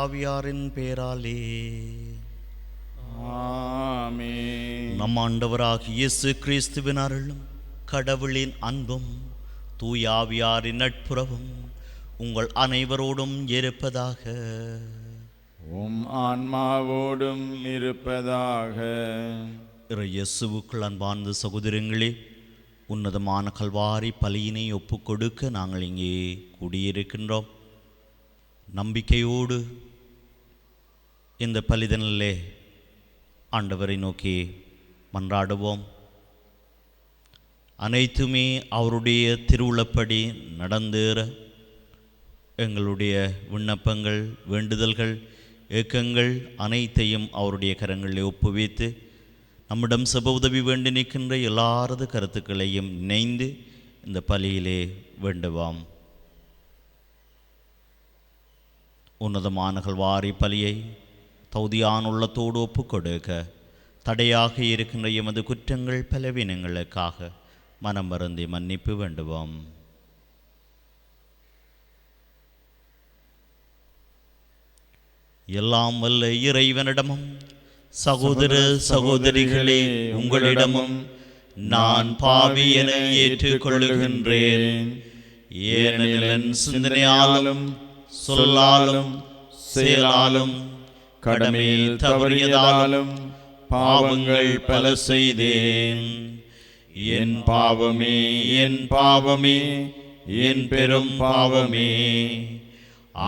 ஆவியாரின் பேராலே ஆமென். நம் ஆண்டவராகிய இயேசு கிறிஸ்துவின் அருளும் கடவுளின் அன்பும் தூய ஆவியாரின் நட்புறவும் உங்கள் அனைவரோடும் இருப்பதாக. உம் ஆன்மாவோடும் இருப்பதாக. இயேசுவுக்குள் அன்பார்ந்த சகோதரங்களே, உன்னதமான கல்வாரி பலியினை ஒப்புக்கொடுக்க நாங்கள் இங்கே கூடியிருக்கின்றோம். நம்பிக்கையோடு இந்த பலிதனிலே ஆண்டவரை நோக்கி மன்றாடுவோம். அனைத்துமே அவருடைய திருவுளப்படி நடந்தேற எங்களுடைய விண்ணப்பங்கள், வேண்டுதல்கள், ஏக்கங்கள் அனைத்தையும் அவருடைய கரங்களில் ஒப்புவித்து நம்மிடம் செப உதவி வேண்டி நிற்கின்ற எல்லாரது கருத்துக்களையும் இணைந்து இந்த பலியிலே வேண்டுவாம். உன்னதமான கல்வாரி பலியை தகுதியான உள்ளத்தோடு ஒப்புக்கொடுக்க தடையாக இருக்கின்ற எமது குற்றங்கள் பலவீனங்களுக்காக மனம் வருந்தி மன்னிப்பு வேண்டுவோம். எல்லாம் வல்ல இறைவனிடமும் சகோதர சகோதரிகளே உங்களிடமும் நான் பாவி என ஏற்றுக்கொள்ளுகின்றேன். ஏனெனில் என் சிந்தனையாலும் சொல்லாலும் செயலாலும் கடமையில் தவறியதாலும் பாவங்கள் பல செய்தேன். என் பாவமே, என் பாவமே, என் பெரும் பாவமே.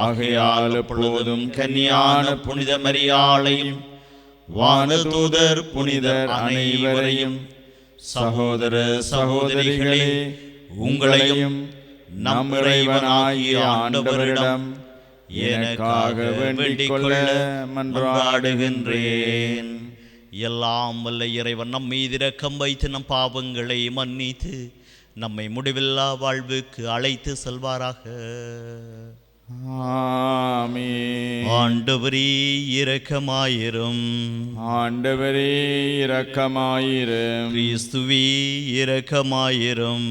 ஆகையால் எப்பொழுதும் கன்னியான புனித மரியாளையும் வானதூதர் புனிதர் அனைவரையும் சகோதர சகோதரிகளே உங்களையும் நம் இறைவனாகிய ஆண்டவரிடம் எனக்காக வேண்டிக் கொள்ள மன்றாடுகின்றேன். எல்லாம் வல்ல இறைவன் நம் மீது இரக்கம் வைத்து நம் பாவங்களை மன்னித்து நம்மை முடிவில்லா வாழ்வுக்கு அழைத்து செல்வாராக. ஆமென். ஆண்டவரே இரக்கமாயிரும். ஆண்டவரே இரக்கமாயிரும். கிறிஸ்துவே இரக்கமாயிரும்.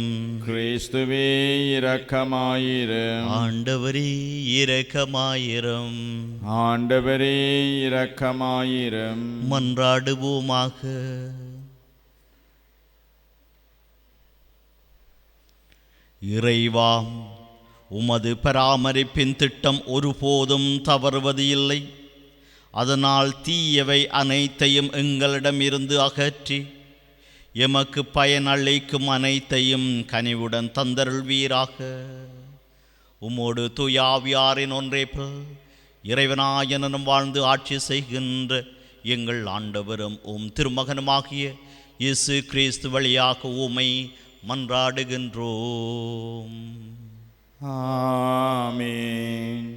கிறிஸ்துவே இரக்கமாயிரும். ஆண்டவரே இரக்கமாயிரும். ஆண்டவரே இரக்கமாயிரும். மன்றாடுவோமாக. இறைவா, உமது பராமரிப்பின் திட்டம் ஒருபோதும் தவறுவது இல்லை. அதனால் தீயவை அனைத்தையும் எங்களிடமிருந்து அகற்றி எமக்கு பயனளிக்கும் அனைத்தையும் கனிவுடன் தந்தருள்வீராக. உமோடு தூய ஆவியாரின் ஒன்றேபில் இறைவனாயனும் வாழ்ந்து ஆட்சி செய்கின்ற எங்கள் ஆண்டவரும் திருமகனுமாகிய இயேசு கிறிஸ்து வழியாக உம்மை மன்றாடுகின்றோம். ஆமென்.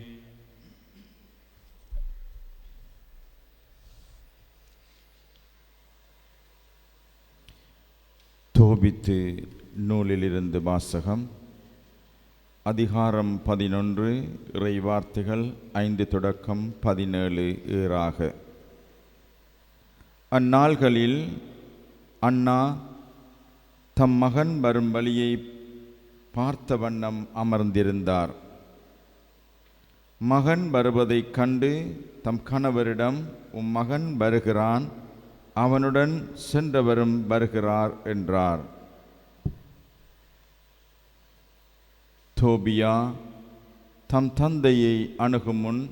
தோபித்து நூலிலிருந்து வாசகம். அதிகாரம் 11, இறை வார்த்தைகள் 5 தொடக்கம் 17 ஏறாக. அந்நாள்களில் அன்னா தம் மகன் வரும் வழியை பார்த்த வண்ணம் அமர்ந்திருந்தார். மகன் வருவதைக் கண்டு தம் கணவரிடம், உம் மகன் வருகிறான், அவனுடன் சென்றவரும் வருகிறார் என்றார். தோபியா தம் தந்தையை அணுகும் முன்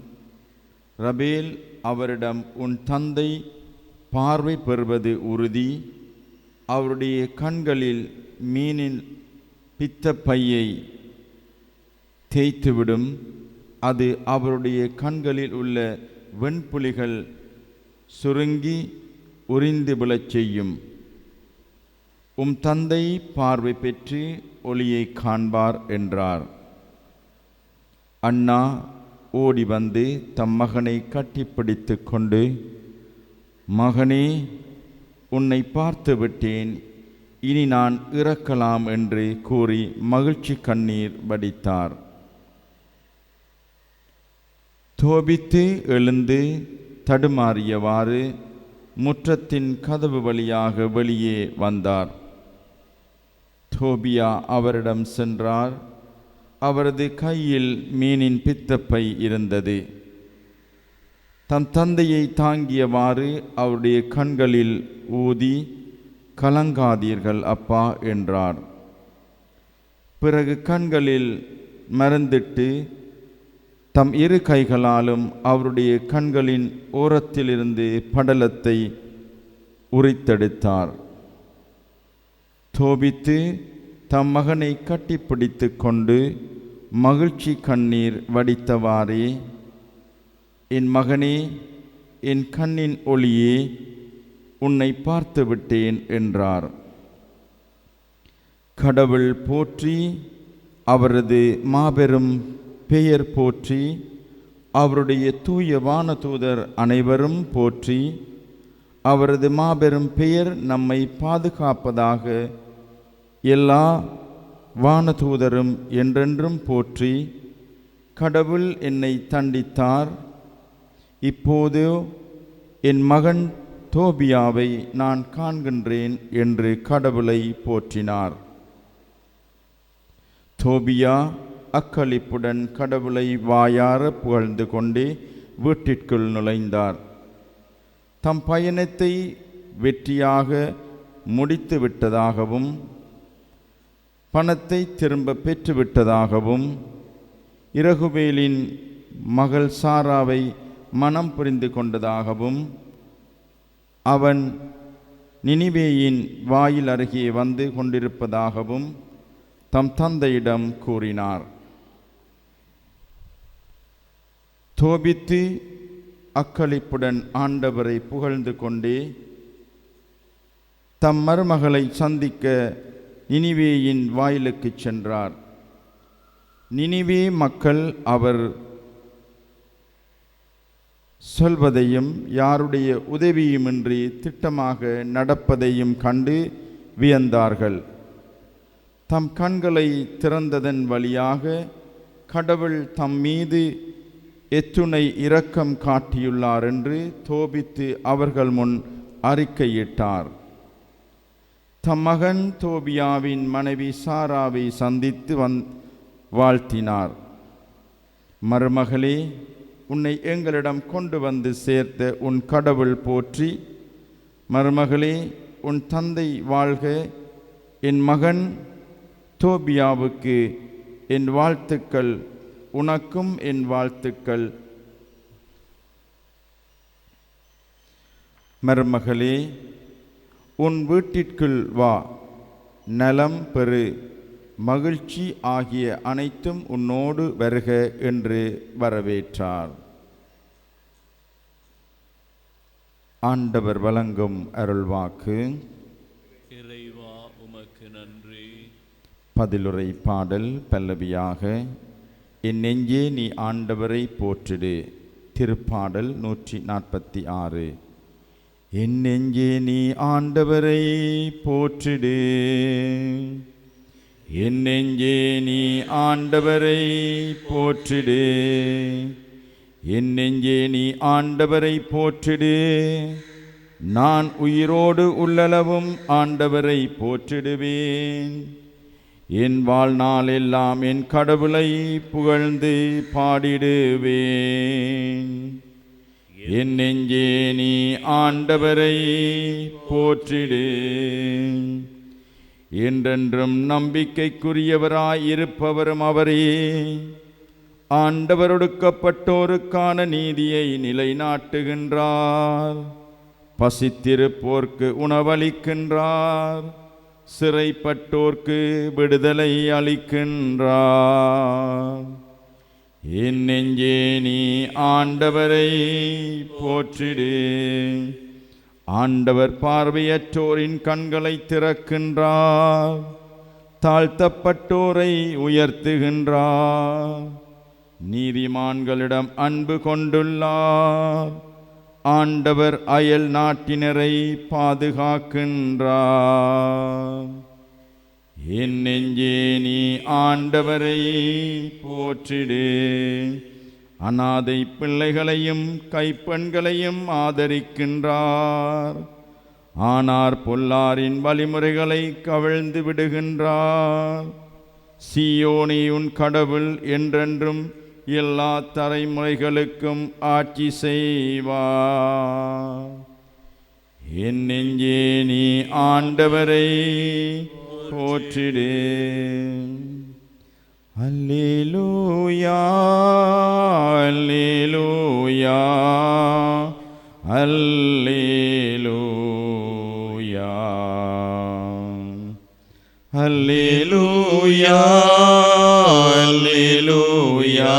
ரபேல் அவரிடம், உன் தந்தை பார்வை பெறுவது உறுதி. அவருடைய கண்களில் மீனின் பித்தப்பையை தேய்த்துவிடும். அது அவருடைய கண்களில் உள்ள வெண்புலிகள் சுருங்கி உரிந்து விழச் செய்யும். உம் தந்தை பார்வை பெற்று ஒளியை காண்பார் என்றார். அன்னா ஓடி வந்து தம் மகனை கட்டிப்பிடித்து கொண்டு, மகனே, உன்னை பார்த்து விட்டேன், இனி நான் இறக்கலாம் என்று கூறி மகிழ்ச்சி கண்ணீர் வடித்தார். தோபித்து எழுந்து தடுமாறியவாறு முற்றத்தின் கதவு வழியாக வெளியே வந்தார். தோபியா அவரிடம் சென்றார். அவரது கையில் மீனின் பித்தப்பை இருந்தது. தம் தந்தையை தாங்கியவாறு அவருடைய கண்களில் ஊதி, கலங்காதீர்கள் அப்பா என்றார். பிறகு கண்களில் மருந்திட்டு தம் இரு கைகளாலும் அவருடைய கண்களின் ஓரத்திலிருந்து படலத்தை உரித்தெடுத்தார். தோபித்து தம் மகனை கட்டிப்பிடித்து கொண்டு மகிழ்ச்சி கண்ணீர் வடித்தவாறே, என் மகனே, என் கண்ணின் ஒளியே, உன்னை பார்த்து விட்டேன் என்றார். கடவுள் போற்றி, அவரது மாபெரும் பெயர் போற்றி, அவருடைய தூய வானதூதர் அனைவரும் போற்றி, அவரது மாபெரும் பெயர் நம்மை பாதுகாப்பதாக, எல்லா வானதூதரும் என்றென்றும் போற்றி. கடவுள் என்னை தண்டித்தார், இப்போது என் மகன் தோபியாவை நான் காண்கின்றேன் என்று கடவுளை போற்றினார். தோபியா அக்களிப்புடன் கடவுளை வாயார புகழ்ந்து கொண்டே வீட்டிற்குள் நுழைந்தார். தம் பயணத்தை வெற்றியாக முடித்து விட்டதாகவும், பணத்தை திரும்ப பெற்றுவிட்டதாகவும், இரகுவேலின் மகள் சாராவை மனம் புரிந்து கொண்டதாகவும், அவன் நினிவேயின் வாயில் அருகே வந்து கொண்டிருப்பதாகவும் தம் தந்தையிடம் கூறினார். தோபித்து அக்களிப்புடன் ஆண்டவரை புகழ்ந்து கொண்டே தம் மருமகளை சந்திக்க நினிவேயின் வாயிலுக்கு சென்றார். நினிவே மக்கள் அவர் சொல்வதையும் யாருடைய உதவியுமின்றி திட்டமாக நடப்பதையும் கண்டு வியந்தார்கள். தம் கண்களை திறந்ததன் வழியாக கடவுள் தம் மீது எத்துணை இரக்கம் காட்டியுள்ளார் என்று தோபித்து அவர்கள் முன் அறிக்கையிட்டார். தம் மகன் தோபியாவின் மனைவி சாராவை சந்தித்து வாழ்த்தினார். மருமகளே, உன்னை எங்களிடம் கொண்டு வந்து சேர்த்த உன் கடவுள் போற்றி. மருமகளே, உன் தந்தை வாழ்க. என் மகன் தோபியாவுக்கு என் வாழ்த்துக்கள், உனக்கும் என் வாழ்த்துக்கள். மருமகளே, உன் வீட்டிற்குள் வா, நலம் பெறு, மகிழ்ச்சி ஆகிய அனைத்தும் உன்னோடு வருக என்று வரவேற்றார். ஆண்டவர் வழங்கும் அருள்வாக்கு. இறைவா, உமக்கு நன்றி. பதிலுரை பாடல் பல்லவியாக. என் நெஞ்சே நீ ஆண்டவரை போற்றிடு. திருப்பாடல் 146. என் நெஞ்சே நீ ஆண்டவரை போற்றிடு. என் நெஞ்சே நீ ஆண்டவரை போற்றிடு. என் நெஞ்சே நீ ஆண்டவரை போற்றிடு. நான் உயிரோடு உள்ளளவும் ஆண்டவரை போற்றிடுவேன். என் வாழ்நாள் எல்லாம் என் கடவுளை புகழ்ந்து பாடிடுவேன். என் நெஞ்சே நீ ஆண்டவரை போற்றிடு. என்றென்றும் நம்பிக்கைக்குரியவராய் இருப்பவரும் அவரே. ஆண்டவர் ஒடுக்கப்பட்டோருக்கான நீதியை நிலைநாட்டுகின்றார். பசித்திருப்போர்க்கு உணவளிக்கின்றார். சிறைப்பட்டோர்க்கு விடுதலை அளிக்கின்றார். என் நெஞ்சே நீ ஆண்டவரை போற்றிடு. ஆண்டவர் பார்வையற்றோரின் கண்களை திறக்கின்றார். தாழ்த்தப்பட்டோரை உயர்த்துகின்றார். நீதிமான்களிடம் அன்பு கொண்டுள்ளார். ஆண்டவர் அயல் நாட்டினரை பாதுகாக்கின்றார். என் நெஞ்சே நீ ஆண்டவரை போற்றிடு. அநாதை பிள்ளைகளையும் கைப்பெண்களையும் ஆதரிக்கின்றார். ஆனார் பொல்லாரின் வழிமுறைகளை கவிழ்ந்து விடுகின்றார். சீயோனே, உன் கடவுள் என்றென்றும் எல்லா தலைமுறைகளுக்கும் ஆட்சி செய்வார். என் நெஞ்சே நீ ஆண்டவரை போற்றிடு. அல்லேலூயா அல்லேலூயா அல்லேலூயா அல்லேலூயா அல்லேலூயா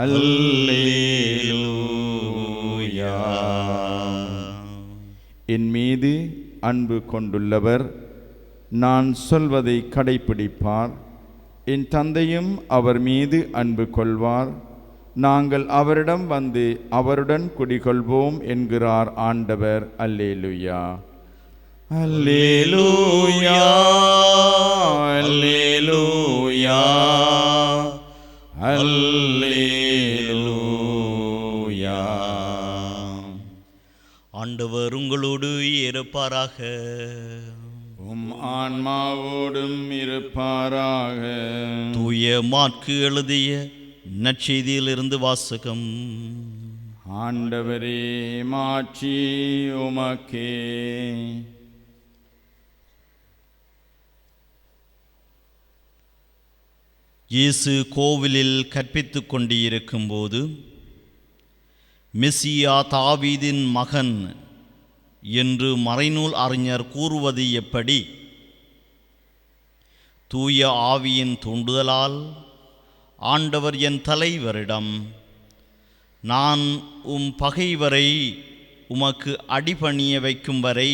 அல்லேலூயா. என் மீது அன்பு கொண்டுள்ளவர் நான் சொல்வதை கடைப்பிடிப்பார். என் தந்தையும் அவர் மீது அன்பு கொள்வார். நாங்கள் அவரிடம் வந்து அவருடன் குடிகொள்வோம் என்கிறார் ஆண்டவர். அல்லேலூயா அல்லேலூயா அல்லேலூயா அல்லேலூயா. ஆண்டவர் உங்களோடு இருப்பாராக. உம் ஆன்மாவோடும் இருப்பாராக. தூய மாற்கு எழுதிய நற்செய்தியிலிருந்து வாசகம். ஆண்டவரே மாட்சி உமக்கே. இயேசு கோவிலில் கற்பித்துக் கொண்டிருக்கும்போது, மெசியா தாவீதின் மகன் என்று மறைநூல் அறிஞர் கூறுவது எப்படி? தூய ஆவியின் தூண்டுதலால் ஆண்டவர் என் தலைவரிடம், நான் உம் பகைவரை உமக்கு அடிபணிய வைக்கும் வரை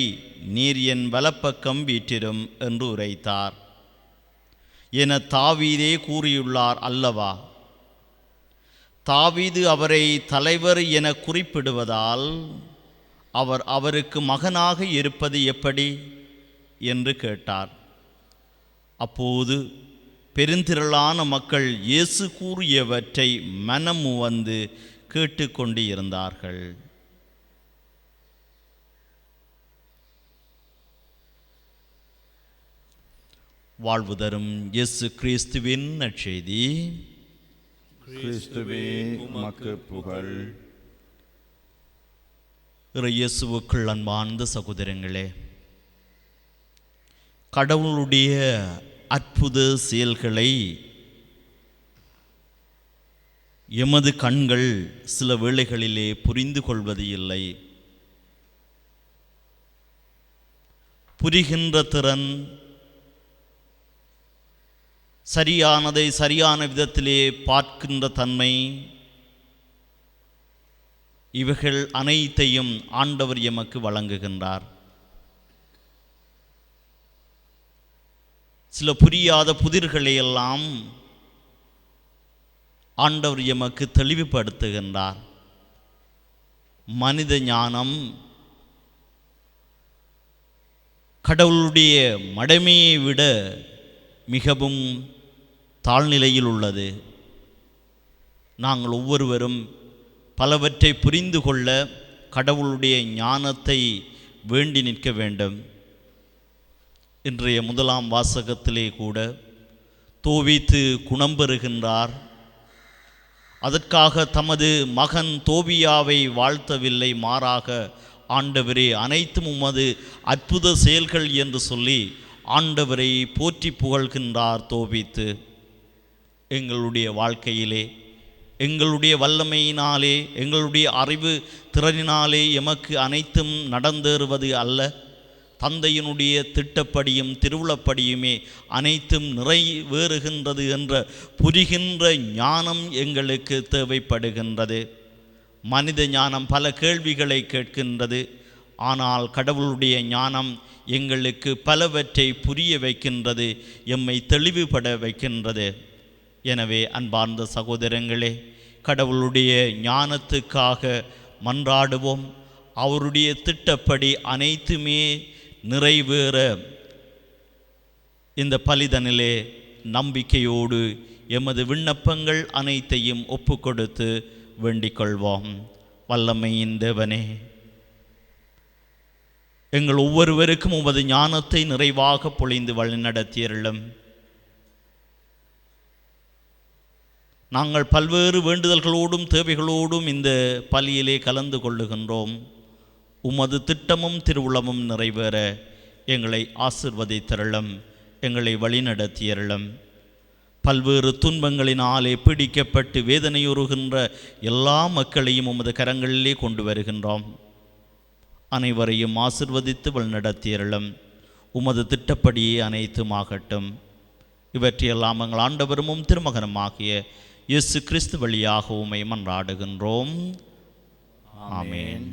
நீர் என் வலப்பக்கம் வீற்றிடும் என்று உரைத்தார் என தாவீதே கூறியுள்ளார் அல்லவா? தாவீது அவரை தலைவர் என குறிப்பிடுவதால் அவர் அவருக்கு மகனாக இருப்பது எப்படி என்று கேட்டார். அப்போது பெருந்திரளான மக்கள் இயேசு கூறியவற்றை மனமுவந்து கேட்டுக்கொண்டு இருந்தார்கள். வாழ்வு தரும் இயேசு கிறிஸ்துவின் நற்செய்தி. கிறிஸ்துவே உமக்கு புகழ். இயேசுவுக்குள் அன்பார்ந்த சகோதரங்களே, கடவுளுடைய அற்புத செயல்களை எமது கண்கள் சில வேளைகளிலே புரிந்து கொள்வது இல்லை. புரிகின்ற திறன், சரியானதை சரியான விதத்திலே பார்க்கின்ற தன்மை, இவைகள் அனைத்தையும் ஆண்டவர் எமக்கு வழங்குகின்றார். சில புரியாத புதிர்களையெல்லாம் ஆண்டவர் எமக்கு தெளிவுபடுத்துகின்றார். மனித ஞானம் கடவுளுடைய மடமையை விட மிகவும் தாழ்நிலையில் உள்ளது. நாங்கள் ஒவ்வொருவரும் பலவற்றை புரிந்து கொள்ள கடவுளுடைய ஞானத்தை வேண்டி நிற்க வேண்டும். இன்றைய முதலாம் வாசகத்திலே கூட தோவீத்து குணம் பெறுகின்றார். அதற்காக தமது மகன் தோபியாவை வாழ்த்தவில்லை, மாறாக ஆண்டவரே அனைத்தும் உமது அற்புத செயல்கள் என்று சொல்லி ஆண்டவரை போற்றி புகழ்கின்றார் தோபித்து. எங்களுடைய வாழ்க்கையிலே எங்களுடைய வல்லமையினாலே, எங்களுடைய அறிவு திறனினாலே எமக்கு அனைத்தும் நடந்தேறுவது அல்ல. தந்தையினுடைய திட்டப்படியும் திருவுளப்படியுமே அனைத்தும் நிறைவேறுகின்றது என்ற புரிகின்ற ஞானம் எங்களுக்கு தேவைப்படுகின்றது. மனித ஞானம் பல கேள்விகளை கேட்கின்றது. ஆனால் கடவுளுடைய ஞானம் எங்களுக்கு பலவற்றை புரிய வைக்கின்றது, எம்மை தெளிவுபட வைக்கின்றது. எனவே அன்பார்ந்த சகோதரங்களே, கடவுளுடைய ஞானத்துக்காக மன்றாடுவோம். அவருடைய திட்டப்படி அனைத்துமே நிறைவேற இந்த பலிதனிலே நம்பிக்கையோடு எமது விண்ணப்பங்கள் அனைத்தையும் ஒப்புக்கொடுத்து வேண்டிக் கொள்வோம். வல்லமையின் தேவனே, எங்கள் ஒவ்வொருவருக்கும் உமது ஞானத்தை நிறைவாக பொழிந்து வழிநடத்தியருளும். நாங்கள் பல்வேறு வேண்டுதல்களோடும் தேவைகளோடும் இந்த பலியிலே கலந்து கொள்ளுகின்றோம். உமது திட்டமும் திருவுளமும் நிறைவேற எங்களை ஆசிர்வதித்தருளும், எங்களை வழிநடத்தியருளும். பல்வேறு துன்பங்களினாலே பிடிக்கப்பட்டு வேதனையுறுகின்ற எல்லா மக்களையும் உமது கரங்களிலே கொண்டு வருகின்றோம். அனைவரையும் ஆசிர்வதித்து வழிநடத்தியருளும். உமது திட்டப்படியே அனைத்துமாகட்டும். இவற்றையெல்லாம் எங்கள் ஆண்டவரும் திருமகனுமாகிய இயேசு கிறிஸ்து வழியாக உம்மை மன்றாடுகின்றோம். ஆமென்.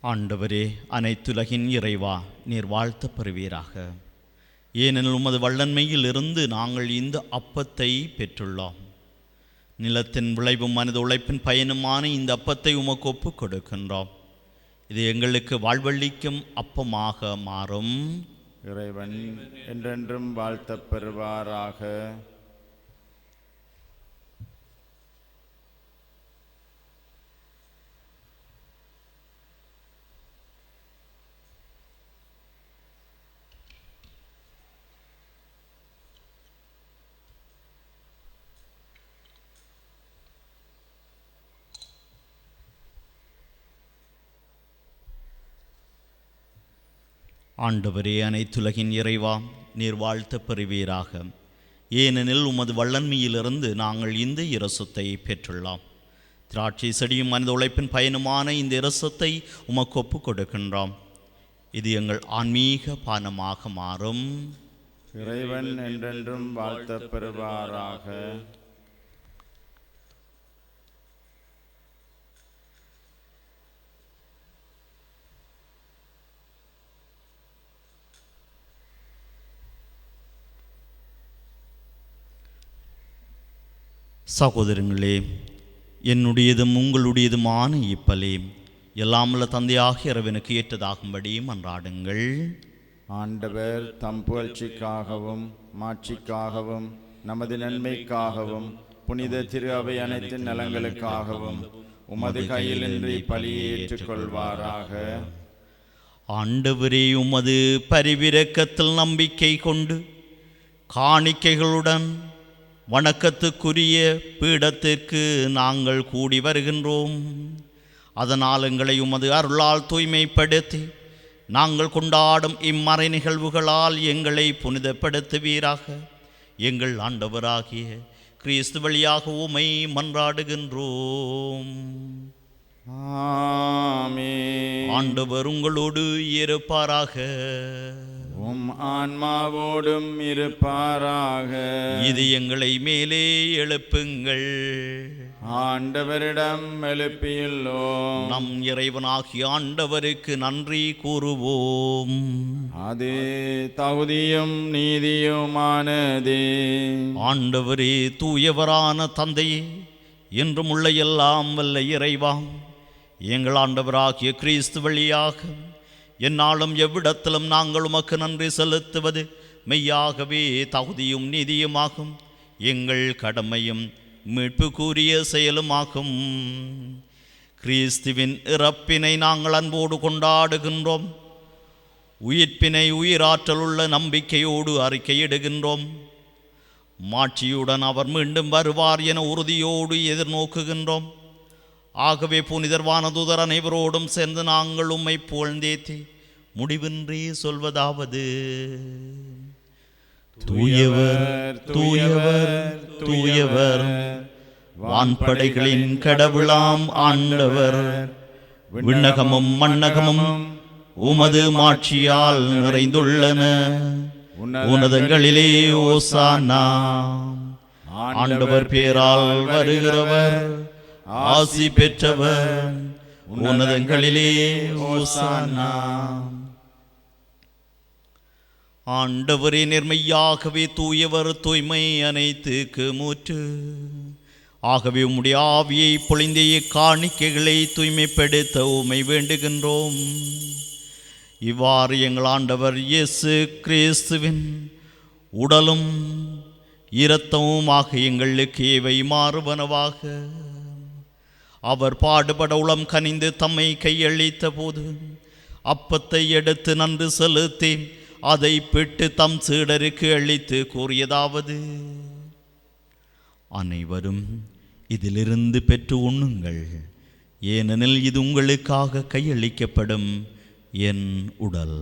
ஆண்டவரே, அனைத்துலகின் இறைவா, நீர் வாழ்த்த பெறுவீராக. ஏனெனில் உமது வல்லன்மையில் இருந்து நாங்கள் இந்த அப்பத்தை பெற்றுள்ளோம். நிலத்தின் விளைவும் மனித உழைப்பின் பயனுமான இந்த அப்பத்தை உமக்கு ஒப்புக் கொடுக்கின்றோம். இது எங்களுக்கு வாழ்வளிக்கும் அப்பமாக மாறும். இறைவன் என்றென்றும் வாழ்த்தப் பெறுவாராக. ஆண்டவரே, அனைத்துலகின் இறைவா, நீர் வாழ்த்த பெறுவீராக. ஏனெனில் உமது வல்லன்மையிலிருந்து நாங்கள் இந்த இரசத்தை பெற்றுள்ளோம். திராட்சை செடியும் மனித உழைப்பின் பயனுமான இந்த இரசத்தை உமக்கு ஒப்புக் கொடுக்கின்றோம். இது எங்கள் ஆன்மீக பானமாக மாறும். இறைவன் என்றென்றும் வாழ்த்தப் பெறுவாராக. சகோதரங்களே, என்னுடையதும் உங்களுடையதுமான இப்பலி எல்லாமல்ல தந்தையாக இறைவனுக்கு ஏற்றதாகும்படி மன்றாடுங்கள். ஆண்டவர் தம் புகழ்ச்சிக்காகவும் மாட்சிக்காகவும் நமது நன்மைக்காகவும் புனித திரு அவை அனைத்து நலங்களுக்காகவும் உமது கையிலின்றி பலியை ஏற்றுக்கொள்வாராக. ஆண்டவரே, உமது பரிவிரக்கத்தில் நம்பிக்கை கொண்டு காணிக்கைகளுடன் வணக்கத்துக்குரிய பீடத்திற்கு நாங்கள் கூடி வருகின்றோம். அதனால் எங்களை உமது அருளால் தூய்மைப்படுத்தி நாங்கள் கொண்டாடும் இம்மறை நிகழ்வுகளால் எங்களை புனிதப்படுத்துவீராக. எங்கள் ஆண்டவராகிய கிறிஸ்து வழியாக உம்மை மன்றாடுகின்றோம். ஆமென். ஆண்டவர் உங்களோடு இருப்பாராக. உம் ஆன்மாவோடும் இருப்பாராக. இது எங்களை மேலே எழுப்புங்கள். ஆண்டவரிடம் எழுப்பியுள்ளோம். நம் இறைவனாகிய ஆண்டவருக்கு நன்றி கூறுவோம். அது தகுதியும் நீதியுமானதே. ஆண்டவரே, தூயவரான தந்தையே, என்றும் உள்ள எல்லாம் வல்ல இறைவா, எங்கள் ஆண்டவராகிய கிறிஸ்து வழியாக எந்நாளும் எவ்விடத்திலும் நாங்கள் உமக்கு நன்றி செலுத்துவது மெய்யாகவே தகுதியும் நீதியுமாகும். எங்கள் கடமையும் மீட்புக்குரிய செயலுமாகும். கிறிஸ்துவின் இறப்பினை நாங்கள் அன்போடு கொண்டாடுகின்றோம். உயிர்ப்பினை உயிராற்றலுள்ள நம்பிக்கையோடு அறிக்கையிடுகின்றோம். மாட்சியுடன் அவர் மீண்டும் வருவார் என உறுதியோடு எதிர்நோக்குகின்றோம். ஆகவே புனிதர் வானதூதர் அனைவரோடும் சேர்ந்து நாங்கள் உம்மை புகழ்ந்தேத்தி முடிவின்றி சொல்வதாவது: தூயவர் தூயவர் தூயவர், வான்படைகளின் கடவுளாம் ஆண்டவர். விண்ணகமும் மண்ணகமும் உமது மாட்சியால் நிறைந்துள்ளன. உன்னதங்களிலே ஓசானா. ஆண்டவர் பேரால் வருகிறவர் ஆசி பெற்றவர். உன்னதங்களிலே ஓசானா. ஆண்டவரே, நேர்மையாகவே தூயவர், தூய்மை அனைத்துக்கு மூற்று. ஆகவே உம்முடைய ஆவியை பொழிந்த காணிக்கைகளை தூய்மைப்படுத்த உம்மை வேண்டுகின்றோம். இவ்வாறு எங்கள் ஆண்டவர் இயேசு கிறிஸ்துவின் உடலும் இரத்தமுமாக எங்களுக்கு இவை மாறுவனவாக. அவர் பாடுபட உளம் கனிந்து தம்மை கையளித்த போது அப்பத்தை எடுத்து நன்று செலுத்தி அதை பிட்டு தம் சீடருக்கு அளித்து கூறியதாவது: அனைவரும் இதிலிருந்து பெற்று உண்ணுங்கள், ஏனெனில் இது உங்களுக்காக கையளிக்கப்படும் என் உடல்.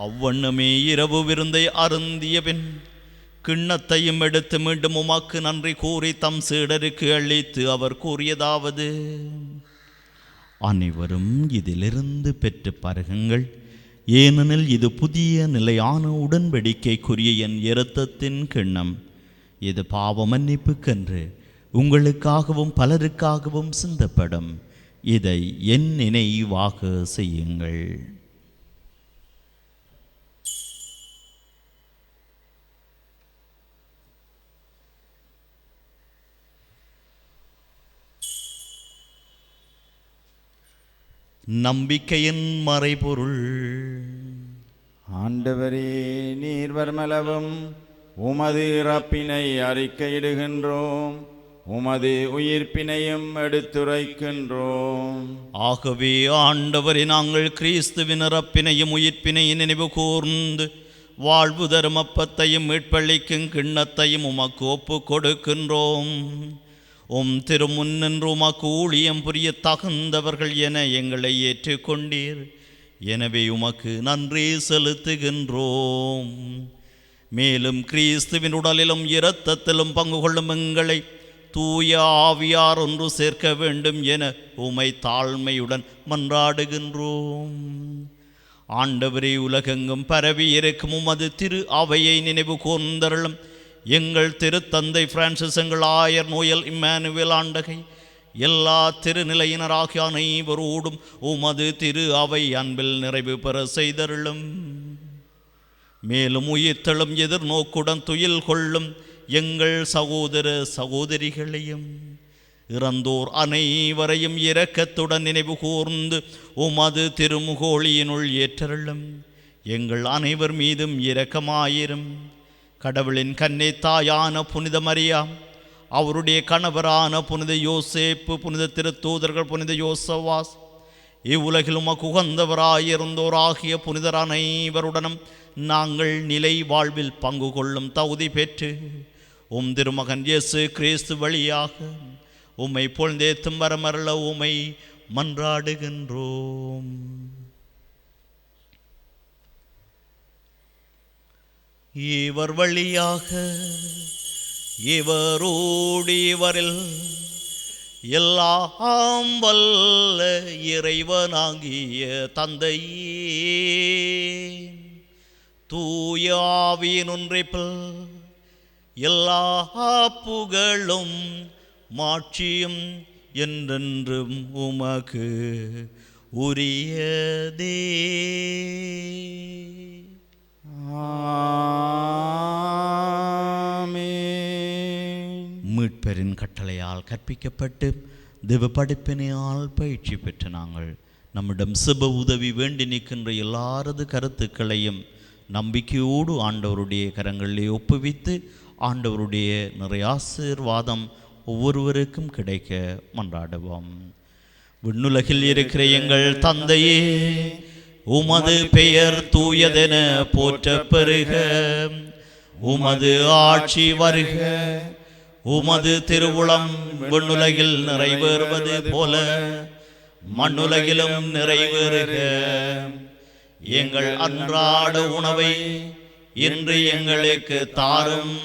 அவ்வண்ணமே இரவு விருந்தை அருந்திய பின் கிண்ணத்தையும் எடுத்து மீண்டும் உமக்கு நன்றி கூறி தம் சீடருக்கு அளித்து அவர் கூறியதாவது: அனைவரும் இதிலிருந்து பெற்று பருகுங்கள், ஏனெனில் இது புதிய நிலையான உடன்படிக்கைக்குரிய என் இரத்தத்தின் கிண்ணம். இது பாவ மன்னிப்புக்கென்று உங்களுக்காகவும் பலருக்காகவும் சிந்தப்படும். இதை என் நினைவாக செய்யுங்கள். நம்பிக்கையின் மறைபொருள். ஆண்டவரே, நீர் வருமளவும் உமது இறப்பினை அறிக்கையிடுகின்றோம், உமது உயிர்ப்பினையும் எடுத்துரைக்கின்றோம். ஆகவே ஆண்டவரே, நாங்கள் கிறிஸ்துவின் இறப்பினையும் உயிர்ப்பினையும் நினைவு கூர்ந்து வாழ்வு தரும் அப்பத்தையும் மீட்பளிக்கும் கிண்ணத்தையும் உமக்கு ஒப்பு கொடுக்கின்றோம். உம் திருமுன்னின்று உமக்கு ஊழியம் புரிய தகுந்தவர்கள் என எங்களை ஏற்றுக்கொண்டீர். எனவே உமக்கு நன்றி செலுத்துகின்றோம். மேலும் கிறிஸ்துவின் உடலிலும் இரத்தத்திலும் பங்கு கொள்ளும் எங்களை தூய ஆவியார் ஒன்று சேர்க்க வேண்டும் என உமை தாழ்மையுடன் மன்றாடுகின்றோம். ஆண்டவரே, உலகெங்கும் பரவி இருக்கும் உமது திரு அவையை நினைவு கூர்ந்தருளும். எங்கள் திருத்தந்தை பிரான்சிஸ், எங்கள் ஆயர் நோயல் இம்மானுவேல் ஆண்டகை, எல்லா திருநிலையினராகிய அனைவரோடும் உமது திரு அவை அன்பில் நிறைவு பெற செய்தருளும். மேலும் உயிர்த்தெழும் எதிர்நோக்குடன் துயில் கொள்ளும் எங்கள் சகோதர சகோதரிகளையும் இறந்தோர் அனைவரையும் இரக்கத்துடன் நினைவு கூர்ந்து உமது திருமுகோழியினுள் ஏற்றருளும். எங்கள் அனைவர் மீதும் இரக்கமாயிரும். கடவுளின் கன்னி தாயான புனித மரியா, அவருடைய கணவரான புனித யோசேப்பு, புனித திருத்தூதர்கள், புனித யோசவாஸ், இவ்வுலகில் உமக்கு உகந்தவராயிருந்தோராகிய புனிதர் அனைவருடனும் நாங்கள் நிலை வாழ்வில் பங்கு கொள்ளும் தகுதி பெற்று உம் திருமகன் இயேசு கிறிஸ்து வழியாக உம்மை பொழுந்தேத்தும் வரமருள உம்மை மன்றாடுகின்றோம். இவர் வழியாக இவரோடு இவரில் எல்லாம் வல்ல இறைவனாகிய தந்தையே, தூய ஆவியின் ஒன்றிப்பில் எல்லா புகழும் மாட்சியும் என்றென்றும் உமக்கு உரியதே. மீட்பரின் கட்டளையால் கற்பிக்கப்பட்டு தேவ படிப்பினையால் பயிற்சி பெற்ற நாங்கள் நம்மிடம் சுப உதவி வேண்டி நிற்கின்ற எல்லாரது கருத்துக்களையும் நம்பிக்கையோடு ஆண்டவருடைய கரங்களிலே ஒப்புவித்து ஆண்டவருடைய நிறைய ஆசீர்வாதம் ஒவ்வொருவருக்கும் கிடைக்க மன்றாடுவோம். விண்ணுலகில் இருக்கிற எங்கள் தந்தையே, உமது பெயர் தூயதென போற்றப் பெறுக. உமது ஆட்சி வருக. உமது திருவுளம் விண்ணுலகில் நிறைவேறுவது போல மண்ணுலகிலும் நிறைவேறுக. எங்கள் அன்றாட உணவை இன்று எங்களுக்கு தாரும்.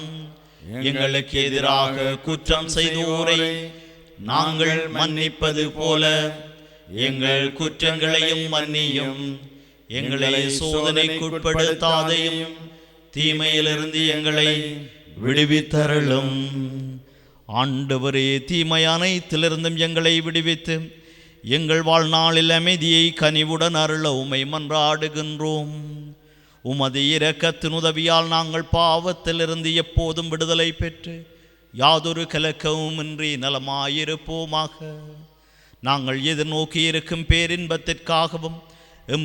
எங்களுக்கு எதிராக குற்றம் செய்தோரை நாங்கள் மன்னிப்பது போல எங்கள் குற்றங்களையும் மன்னியும். எங்களை சோதனைக்குட்படுத்தாதையும் தீமையிலிருந்து எங்களை விடுவித்தருளும். ஆண்டவரே, தீமை அனைத்திலிருந்தும் எங்களை விடுவித்து எங்கள் வாழ்நாளில் அமைதியை கனிவுடன் அருள உம்மை மன்றாடுகின்றோம். உமது இரக்கத்தின் உதவியால் நாங்கள் பாவத்திலிருந்து எப்போதும் விடுதலை பெற்று யாதொரு கலக்கமும் இன்றி நலமாயிருப்போமாக. நாங்கள் எதிர்நோக்கி இருக்கும் பேரின்பத்திற்காகவும்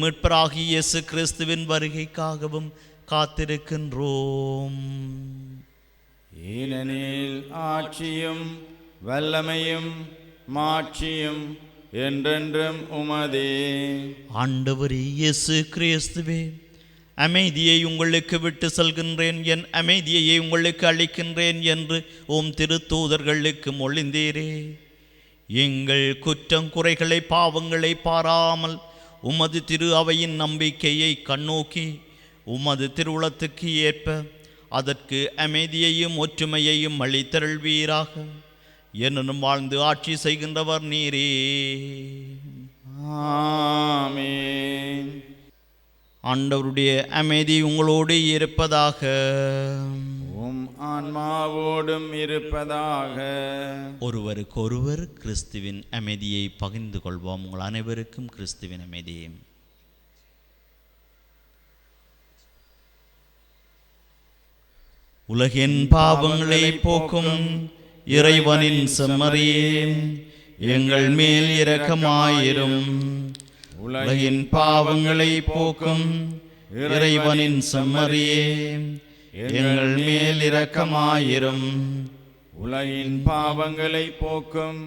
மீட்பராகிய இயேசு கிறிஸ்துவின் வருகைக்காகவும் காத்திருக்கின்றோம். ஏனெனில் ஆட்சியும் வல்லமையும் மாட்சியும் என்றென்றும் உமதே. ஆண்டவரே இயேசு கிறிஸ்துவே, அமைதியை உங்களுக்கு விட்டு செல்கின்றேன், என் அமைதியையே உங்களுக்கு அளிக்கின்றேன் என்று உம் திருத்தூதர்களுக்கு மொழிந்தீரே. எங்கள் குற்றம் குறைகளை பாவங்களை பாராமல் உமது திரு அவையின் நம்பிக்கையை கண்ணோக்கி உமது திருவுளத்துக்கு ஏற்ப அதற்கு அமைதியையும் ஒற்றுமையையும் அளித்தருள்வீராக. என்னும் வாழ்ந்து ஆட்சி செய்கின்றவர் நீரே. ஆமென். ஆண்டவருடைய அமைதி உங்களோடு இருப்பதாக. உம் ஆன்மாவோடும் இருப்பதாக. ஒருவருக்கொருவர் கிறிஸ்துவின் அமைதியை பகிர்ந்து கொள்வோம். உங்கள் அனைவருக்கும் கிறிஸ்துவின் அமைதியை. உலகின் பாவங்களை போக்கும் இறைவனின் செம்மறியே, எங்கள் மேல் இரக்கமாயிரும். உலகின் பாவங்களை போக்கும் இறைவனின் செம்மறியே, எங்கள் மேல் இரக்கமாயிரும். உலகின் பாவங்களை போக்கும்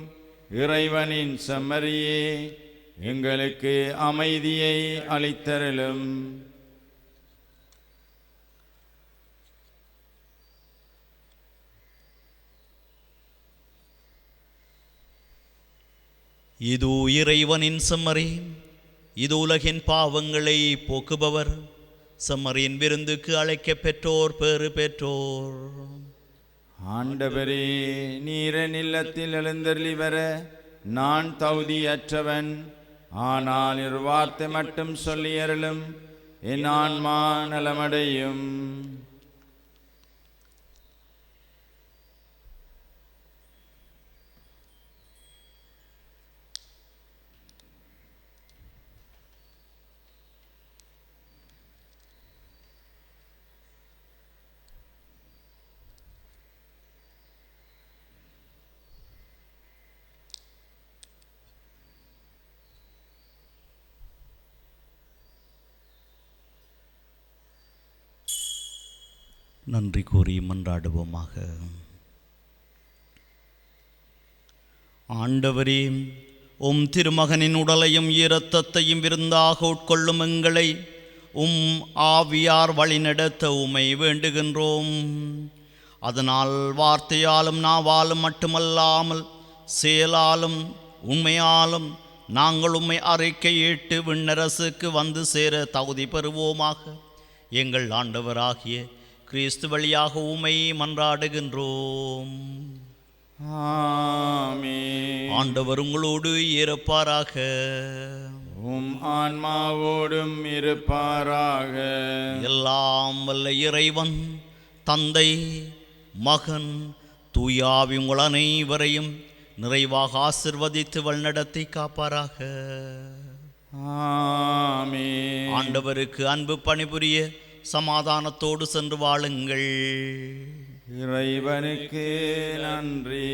இறைவனின் செம்மறியே, எங்களுக்கு அமைதியை அளித்தருளும். இது இறைவனின் செம்மறி, இது உலகின் பாவங்களை போக்குபவர். செம்மறியின் விருந்துக்கு அழைக்க பெற்றோர் பேறு பெற்றோர். ஆண்டவரே, நீரின் இல்லத்தில் எழுந்தருளி வர நான் தகுதியற்றவன். ஆனால் ஒரு வார்த்தை மட்டும் சொல்லி அருளும், என் ஆன்மா நலமடையும். நன்றி கூறி மன்றாடுவோமாக. ஆண்டவரே, உம் திருமகனின் உடலையும் இரத்தத்தையும் விருந்தாக உட்கொள்ளும் எங்களை உம் ஆவியார் வழிநடத்த உமை வேண்டுகின்றோம். அதனால் வார்த்தையாலும் நாவாலும் மட்டுமல்லாமல் செயலாலும் உண்மையாலும் நாங்கள் உம்மை அறிக்கையிட்டு விண்ணரசுக்கு வந்து சேர தகுதி பெறுவோமாக. எங்கள் ஆண்டவராகிய கிறிஸ்து வழியாக உம்மை மன்றாடுகின்றோம். ஆமென். ஆண்டவர் உங்களோடு இருப்பாராக. உம் ஆன்மாவோடும் இருப்பாராக. எல்லாம் வல்ல இறைவன் தந்தை, மகன், தூயாவி உங்கள் அனைவரையும் நிறைவாக ஆசிர்வதித்து வழிநடத்தி காப்பாராக. ஆமென். ஆண்டவருக்கு அன்பு பணிபுரிய சமாதானத்தோடு சென்று வாழுங்கள். இறைவனுக்கு நன்றி.